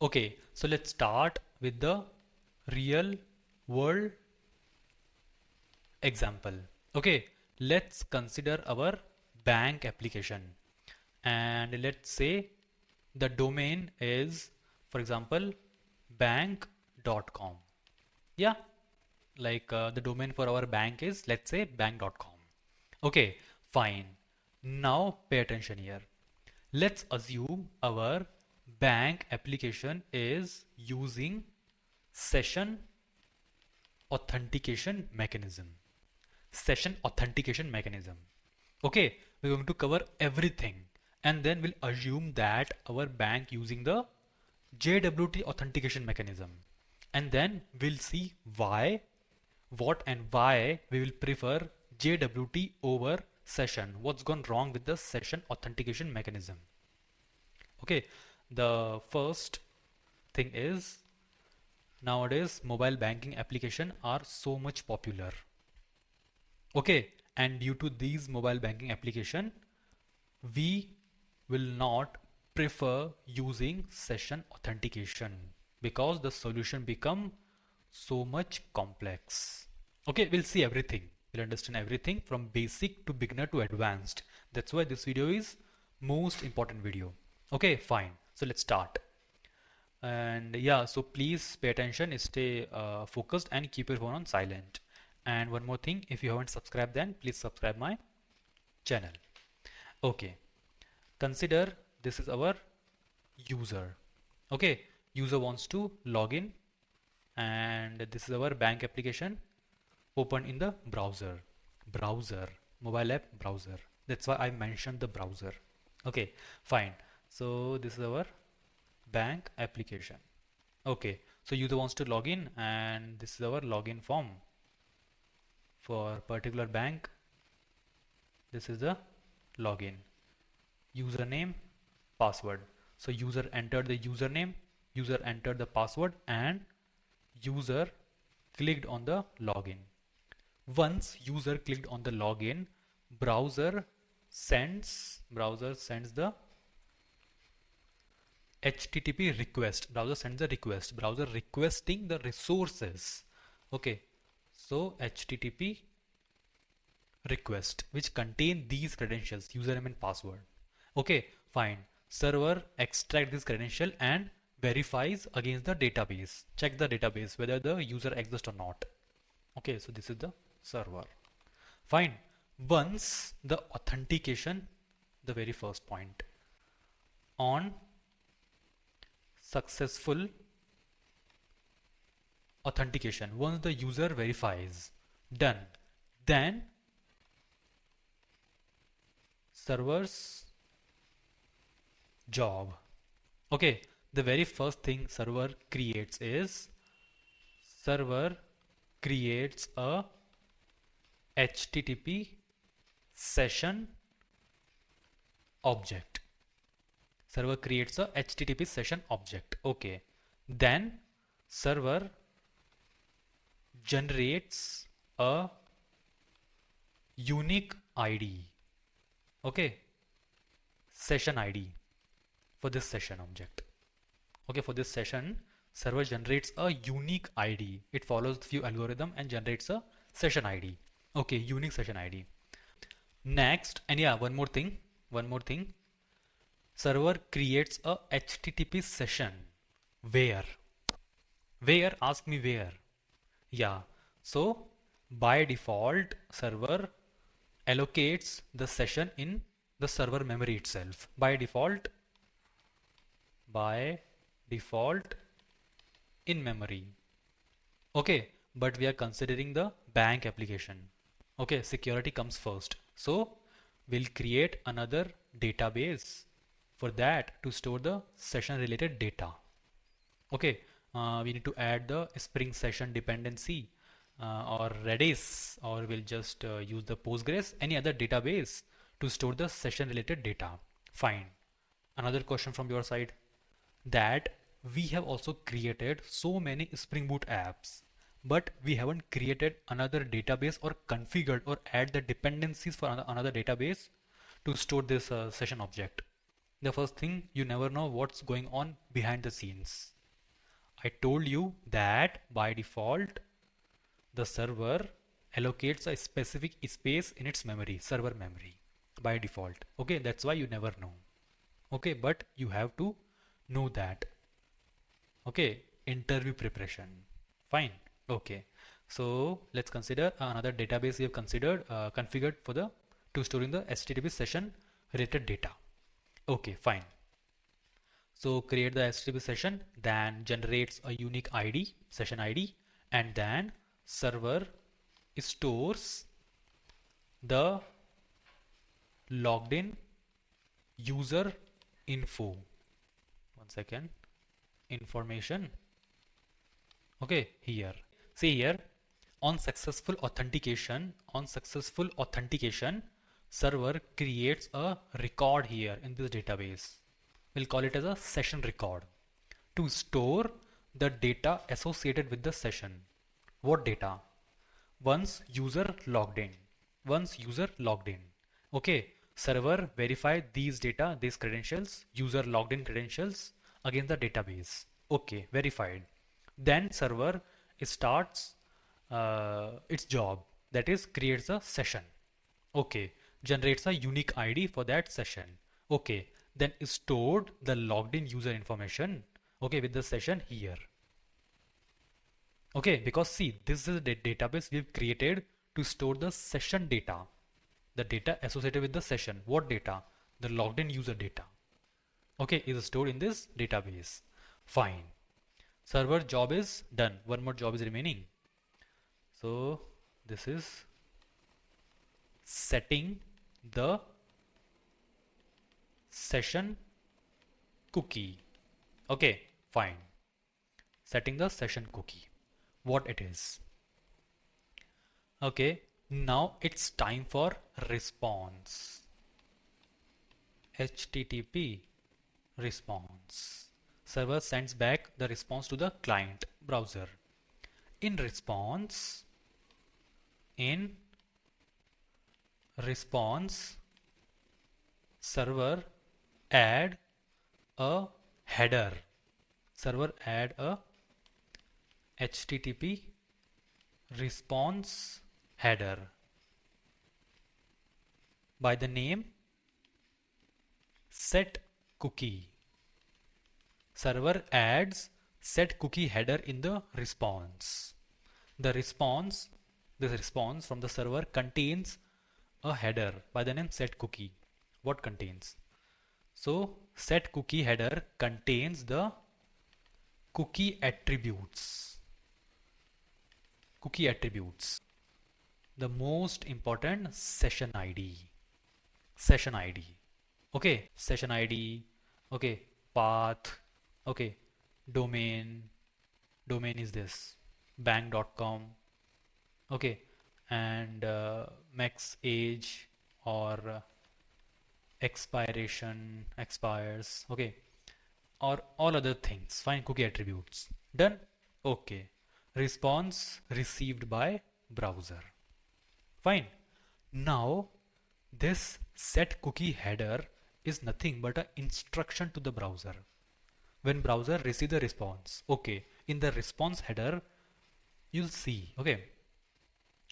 Okay, so let's start with the real world example. Okay, let's consider our bank application, and let's say the domain is, for example, bank.com. Yeah, like the domain for our bank is, let's say, bank.com. Okay, fine. Now pay attention here. Let's assume our bank application is using session authentication mechanism. Session authentication mechanism. Okay, we're going to cover everything, and then we'll assume that our bank using the JWT authentication mechanism, and then we'll see what and why we will prefer JWT over session. What's gone wrong with the session authentication mechanism? Okay, the first thing is, nowadays mobile banking application are so much popular. Okay, and due to these mobile banking application, we will not prefer using session authentication because the solution become so much complex. Okay, we'll see everything. We'll understand everything from basic to beginner to advanced. That's why this video is most important video. Okay, fine. So let's start. And yeah, so please pay attention, stay focused, and keep your phone on silent. And one more thing, if you haven't subscribed, then please subscribe my channel. Okay, consider this is our user. Okay, user wants to log in, and this is our bank application open in the browser. Mobile app browser. That's why I mentioned the browser. Okay, fine. So this is our bank application. Okay, so user wants to log in, and this is our login form for particular bank. This is the login, username, password. So user entered the username, user entered the password, and user clicked on the login. Once user clicked on the login, browser sends the HTTP request. Browser sends a request. Browser requesting the resources. Okay, so HTTP request which contain these credentials, username and password. Okay, fine. Server extract this credential and verifies against the database. Check the database whether the user exists or not. Okay, so this is the server. Fine. Once the authentication, the very first point, on successful authentication, once the user verifies, done, then server's job. Okay, the very first thing server creates is, server creates a HTTP session object. Server creates a HTTP session object. Okay, then server generates a unique ID. Okay, session ID for this session object. Okay, for this session, server generates a unique ID. It follows a few algorithm and generates a session ID. Okay, unique session ID. Next, and yeah, one more thing. Server creates a HTTP session. Where? Ask me where. Yeah, so by default, server allocates the session in the server memory itself. By default in memory. Okay, but we are considering the bank application. Okay, security comes first. So we'll create another database for that to store the session related data. Okay, we need to add the Spring Session dependency or Redis, or we'll just use the Postgres, any other database to store the session related data. Fine. Another question from your side, that we have also created so many Spring Boot apps, but we haven't created another database or configured or add the dependencies for another database to store this session object. The first thing, you never know what's going on behind the scenes. I told you that by default the server allocates a specific space in its memory, server memory, by default. Okay, that's why you never know. Okay, but you have to know that. Okay, interview preparation. Fine. Okay, so let's consider another database we have considered configured for the to storing the HTTP session related data. Okay, fine. So create the HTTP session, then generates a unique ID, session ID, and then server stores the logged in user info. One second. Information. Okay, here. See here. On successful authentication, server creates a record here in this database. We'll call it as a session record to store the data associated with the session. What data? Once user logged in. Okay, server verify these data, these credentials, user logged in credentials against the database. Okay, verified. Then server starts its job, that is creates a session. Okay, generates a unique ID for that session. Okay, then stored the logged in user information, okay, with the session here. Okay, because see, this is the database we've created to store the session data, the data associated with the session. What data? The logged in user data. Okay, is stored in this database. Fine. Server job is done. One more job is remaining. So this is setting the session cookie. Okay, fine. Setting the session cookie. What it is. Okay, now it's time for response. HTTP response. Server sends back the response to the client browser. In response, server add a header. Server add a HTTP response header by the name set cookie. Server adds set cookie header in the response. This response from the server contains a header by the name set cookie. What contains? So set cookie header contains the cookie attributes. The most important session ID. Okay, session ID. Okay, path. Okay, domain is this bank.com. Okay, and max age or expiration expires. Okay, or all other things. Fine, cookie attributes. Done. Okay, response received by browser. Fine. Now this set cookie header is nothing but an instruction to the browser. When browser receives the response, okay, in the response header you'll see, okay,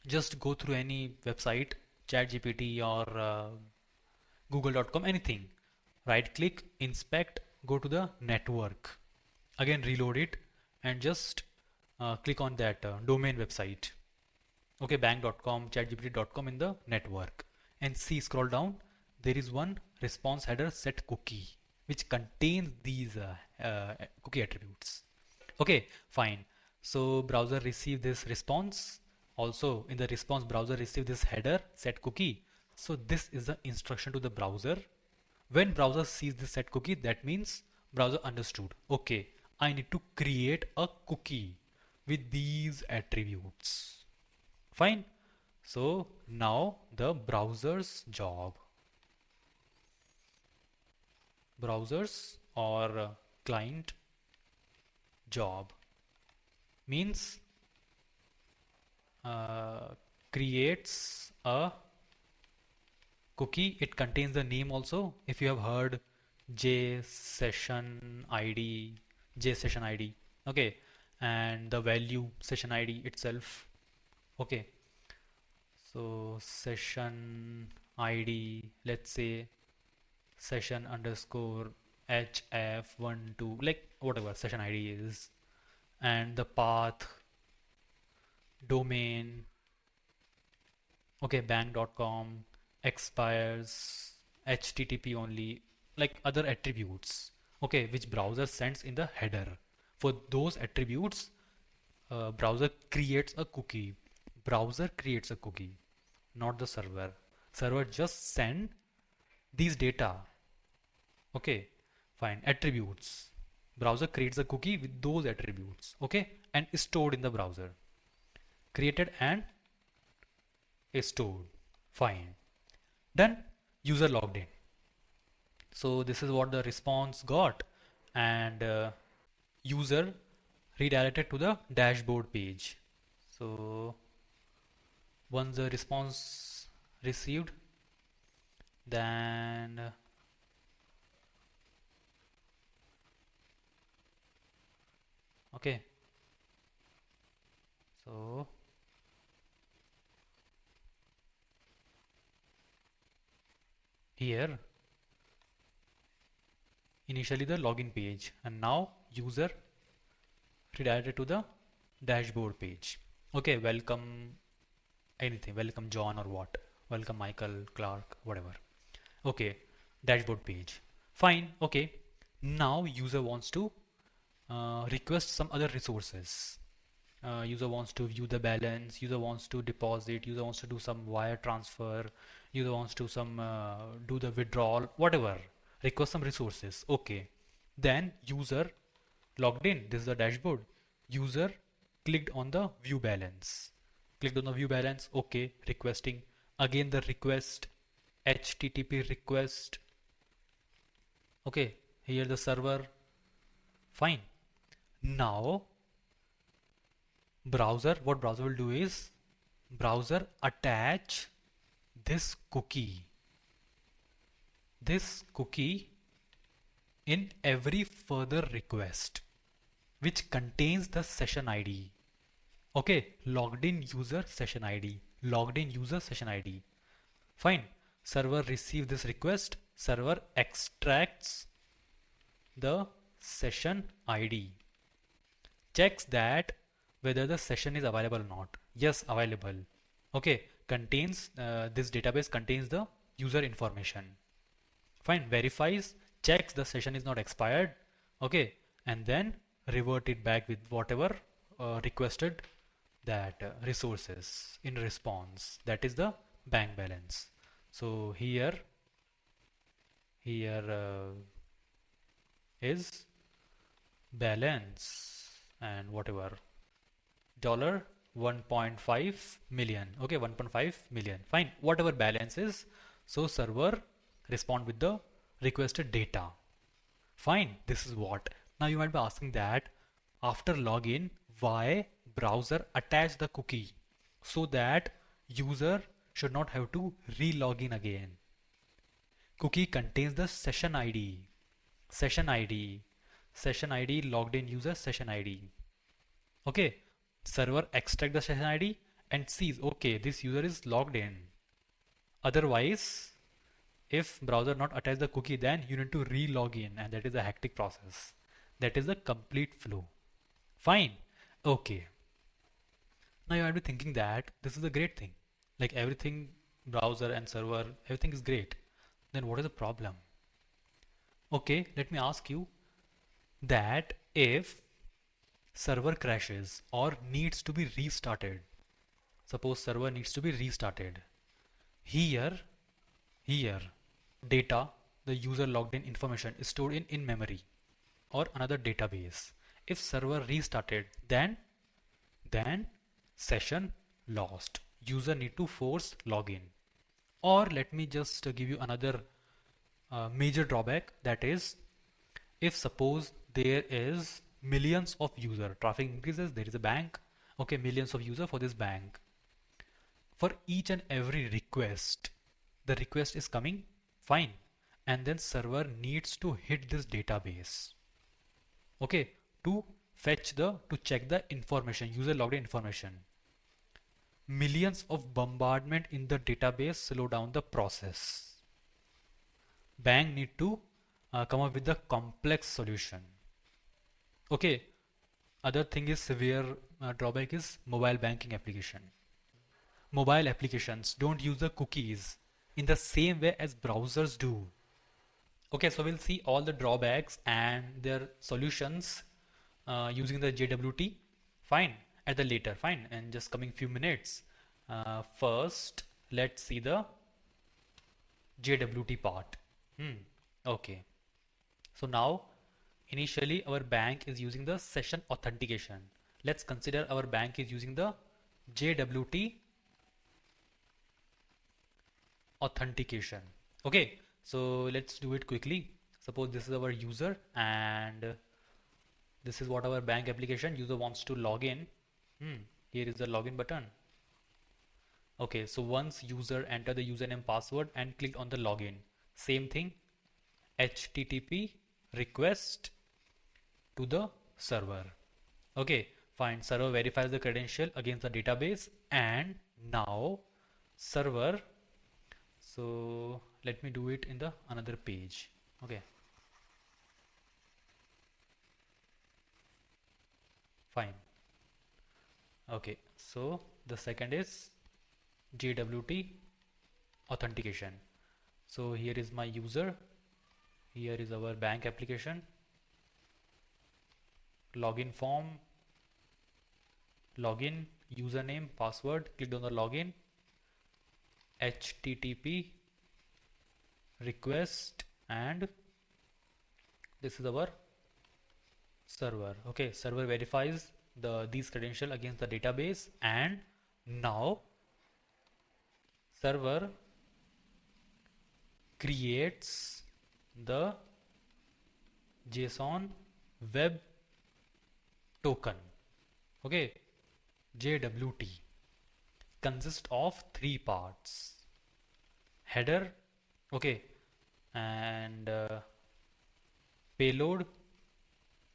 just go through any website, ChatGPT or google.com, anything, right click, inspect, go to the network, again reload it and just click on that domain website, okay, bank.com, chatgpt.com in the network, and see, scroll down, there is one response header set cookie which contains these cookie attributes. Okay, fine. So browser receive this response. Also in the response, browser receive this header set cookie. So this is the instruction to the browser. When browser sees this set cookie, that means browser understood. Okay, I need to create a cookie with these attributes. Fine. So now the browser's job. Browsers or client job means creates a cookie. It contains the name also. If you have heard J session ID, Okay, and the value session ID itself. Okay, so session ID, let's say session underscore HF12, like whatever session ID is, and the path, domain, okay, bank.com, expires, HTTP only, like other attributes, okay, which browser sends in the header. For those attributes, browser creates a cookie. Browser creates a cookie, not the server. Server just send these data. Okay, fine. Attributes. Browser creates a cookie with those attributes. Okay, and is stored in the browser. Created and is stored. Fine. Done. User logged in. So this is what the response got, and user redirected to the dashboard page. So once the response received, then okay, so here initially the login page, and now user redirected to the dashboard page. Okay, welcome anything, welcome John or what, welcome Michael, Clark, whatever. Okay, dashboard page. Fine, okay. Now user wants to request some other resources. User wants to view the balance, user wants to deposit, user wants to do some wire transfer, user wants to some do the withdrawal, whatever. Request some resources. Okay. Then user logged in. This is the dashboard. User clicked on the view balance. Clicked on the view balance. Okay. Requesting. Again the request. HTTP request. Okay. Here the server. Fine. Now browser, what browser will do is browser attach this cookie in every further request which contains the session ID. Okay, logged in user session ID, logged in user session ID. Fine. Server receive this request, server extracts the session ID, checks that whether the session is available or not. Yes, available. Okay, contains this database contains the user information. Fine, verifies, checks the session is not expired. Okay, and then revert it back with whatever requested that resources in response. That is the bank balance. So here is balance and whatever dollar 1.5 million. Okay, 1.5 million. Fine, whatever balance is. So server respond with the requested data. Fine, this is what. Now you might be asking that after login, why browser attach the cookie so that user should not have to re-log in again. Cookie contains the session ID. Session ID. Session ID logged in user session ID. Okay, server extract the session ID and sees, okay, this user is logged in. Otherwise, if browser not attach the cookie, then you need to re-log in, and that is a hectic process. That is the complete flow. Fine. Okay. Now you might be thinking that this is a great thing. Like everything, browser and server, everything is great. Then what is the problem? Okay, let me ask you that if server crashes or needs to be restarted, suppose server needs to be restarted, here data, the user logged in information is stored in memory or another database. If server restarted, then session lost. User need to force login. Or let me just give you another major drawback, that is if suppose there is millions of user, traffic increases, there is a bank, okay, millions of user for this bank. For each and every request, the request is coming, fine, and then server needs to hit this database, okay, to to check the information, user logged in information. Millions of bombardment in the database slow down the process. Bank need to come up with the complex solution. Okay, other thing is severe drawback is mobile banking application. Mobile applications don't use the cookies in the same way as browsers do. Okay, so we'll see all the drawbacks and their solutions using the JWT. Fine, at the later, fine, and just coming few minutes. First, let's see the JWT part. Okay, so now initially our bank is using the session authentication. Let's consider our bank is using the JWT authentication. Okay, so let's do it quickly. Suppose this is our user and this is what our bank application user wants to log in. Here is the login button. Okay, so once user enter the username password and click on the login, same thing, HTTP request to the server. Okay, fine, server verifies the credential against the database and now server, so let me do it in the another page. Okay, fine. Okay, so the second is JWT authentication. So here is my user, here is our bank application, login form, login, username, password, clicked on the login, HTTP request, and this is our server. Okay, server verifies these credentials against the database and now server creates the JSON web token. Okay, JWT consists of three parts: header, okay, and payload,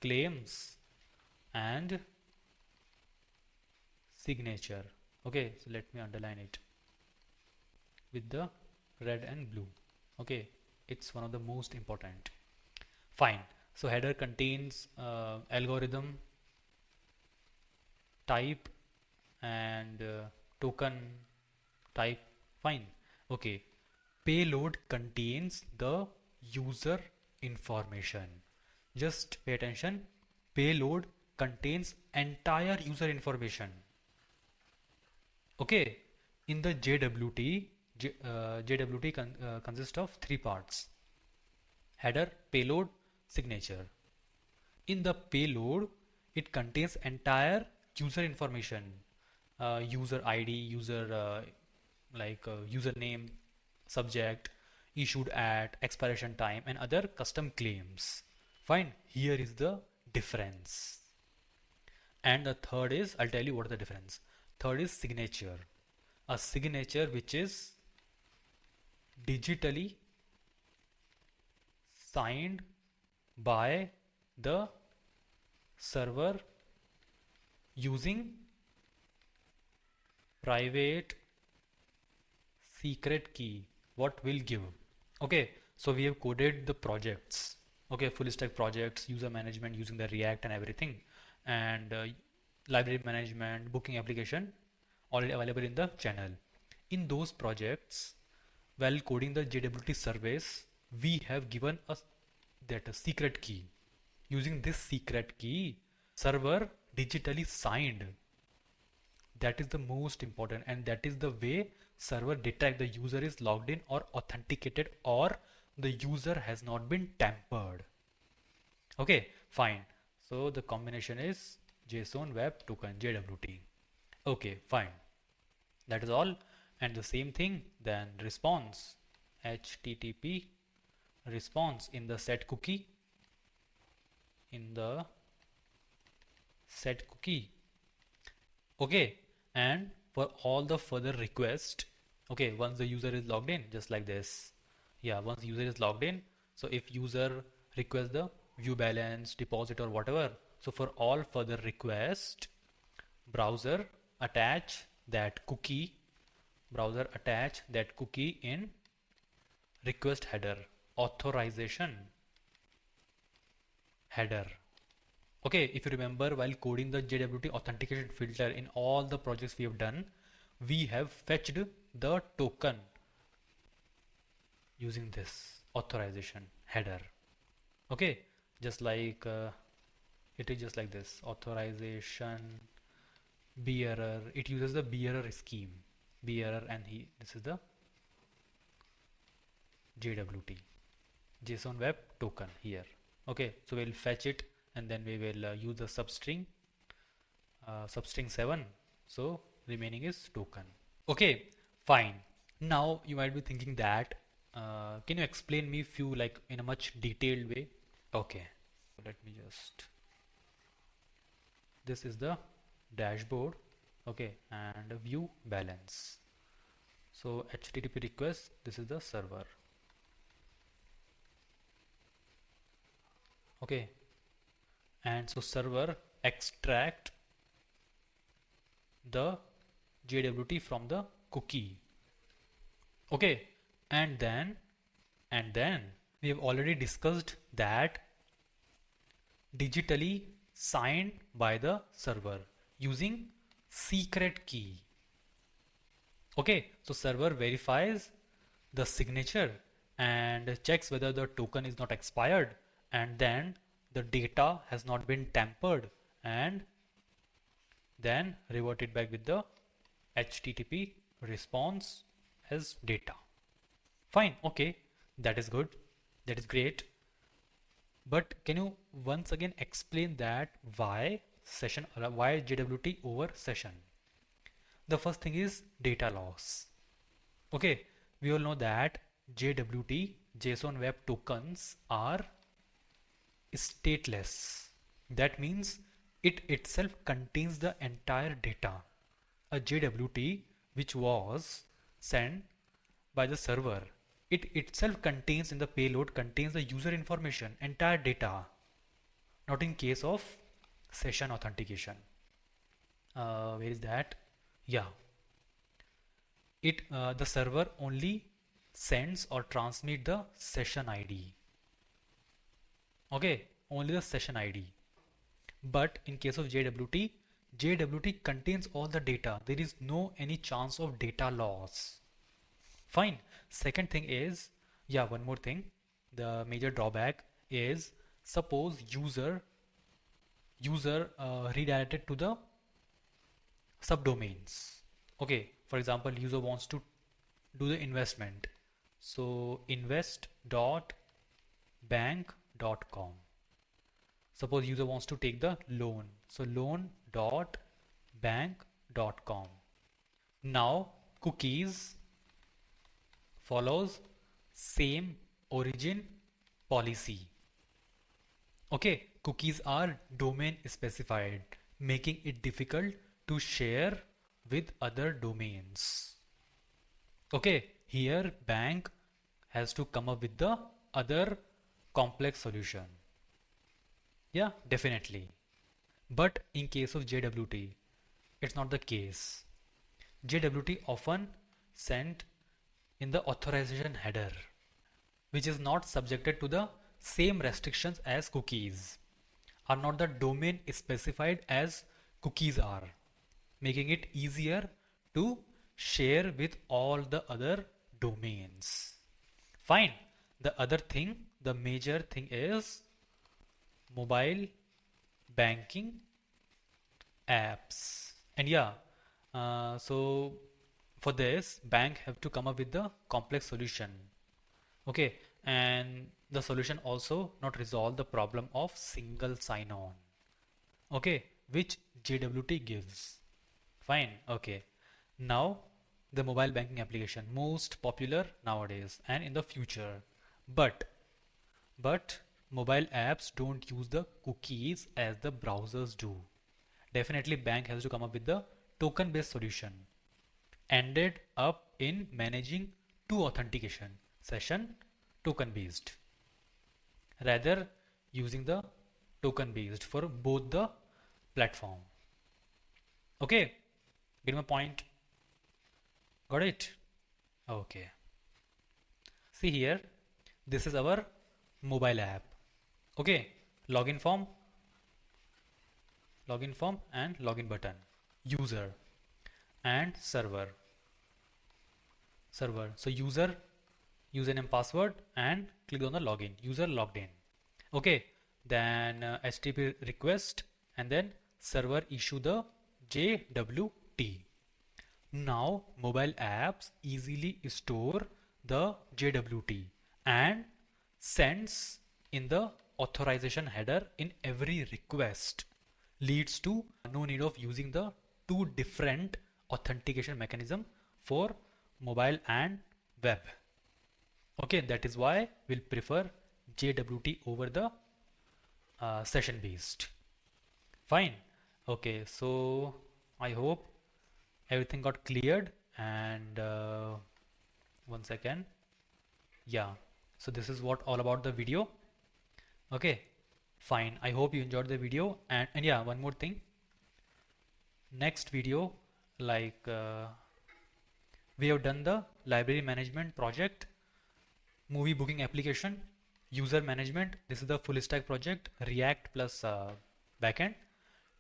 claims, and signature. Okay, so let me underline it with the red and blue. Okay, it's one of the most important. Fine, so header contains algorithm, type, and token type. Fine. Okay, payload contains the user information. Just pay attention, payload contains entire user information. Okay, in the JWT consists of three parts: header, payload, signature. In the payload, it contains entire user information, user ID, user username, subject, issued at, expiration time, and other custom claims. Fine, here is the difference. And the third is, I'll tell you what is the difference. Third is signature. A signature which is digitally signed by the server using private secret key. What will give? Okay, so we have coded the projects. Okay, full stack projects, user management using the React and everything, and library management, booking application already available in the channel. In those projects, while coding the JWT service, we have given us that a secret key. Using this secret key, server digitally signed. That is the most important, and that is the way server detect the user is logged in or authenticated or the user has not been tampered. Okay, fine. So the combination is JSON web token, JWT. Okay, fine. That is all. And the same thing, then response, HTTP response in the set cookie, okay, and for all the further request, okay, once the user is logged in, just like this, yeah, once user is logged in, so if user requests the view balance, deposit or whatever, So for all further requests, browser attach that cookie in request header, authorization header. Okay, if you remember, while coding the JWT authentication filter in all the projects we have done, we have fetched the token using this authorization header. Okay, just like it is just like this, authorization bearer. It uses the bearer scheme, bearer, and this is the JWT, JSON web token here. Okay, so we'll fetch it and then we will use the substring 7. So remaining is token. Okay, fine. Now you might be thinking that can you explain me few like in a much detailed way? Okay, let me just, this is the dashboard. Okay, and view balance. So HTTP request, this is the server. Okay, and so server extract the JWT from the cookie. Okay, and then we have already discussed that digitally signed by the server using secret key. Okay, so server verifies the signature and checks whether the token is not expired, and then the data has not been tampered, and then revert it back with the HTTP response as data. Fine, okay, that is good, that is great. But can you once again explain that why JWT over session? The first thing is data loss. Okay, we all know that JWT, JSON web tokens, are stateless. That means it itself contains the entire data. A JWT which was sent by the server, it itself contains in the payload contains the user information, entire data. Not in case of session authentication. Where is that? Yeah, the server only sends or transmits the session ID. Okay, only the session ID. But in case of JWT contains all the data. There is no any chance of data loss. Fine. Second thing is, yeah, one more thing. The major drawback is, suppose user redirected to the subdomains. Okay, for example, user wants to do the investment. So invest.bank.com. Suppose user wants to take the loan. So loan.bank.com. Now cookies follows same origin policy. Okay, cookies are domain specified, making it difficult to share with other domains. Okay, here bank has to come up with the other complex solution. Yeah, definitely. But in case of JWT, it's not the case. JWT often sent in the authorization header, which is not subjected to the same restrictions as cookies, are not the domain specified as cookies are, making it easier to share with all the other domains. Fine. The other thing, the major thing is mobile banking apps. And yeah, so for this, bank have to come up with the complex solution. Okay, and the solution also not resolve the problem of single sign-on. Okay, which JWT gives. Fine. Okay. Now the mobile banking application most popular nowadays and in the future. But mobile apps don't use the cookies as the browsers do. Definitely bank has to come up with the token based solution. Ended up in managing two authentication session token based rather using the token based for both the platform. Okay, get my point? Got it? Okay. See here, this is our mobile app. Okay, login form and login button, user and server. So user, username, password, and click on the login. User logged in. Okay, then HTTP request, and then server issue the JWT. Now mobile apps easily store the JWT and sends in the authorization header in every request, leads to no need of using the two different authentication mechanism for mobile and web. Okay, that is why we'll prefer JWT over the session based. Fine. Okay, so I hope everything got cleared, and one second. Yeah, so this is what all about the video. Okay, fine. I hope you enjoyed the video, and yeah, one more thing. Next video, like we have done the library management project, movie booking application, user management. This is the full stack project, React plus backend,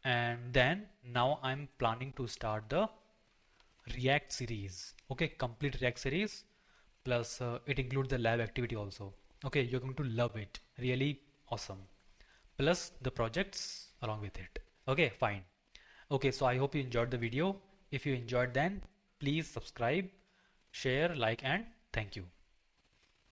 and then now I'm planning to start the React series. Okay, complete React series, plus it includes the lab activity also. Okay, you're going to love it, really awesome, plus the projects along with it. Okay, fine. Okay, so I hope you enjoyed the video. If you enjoyed, then please subscribe, share, like, and thank you.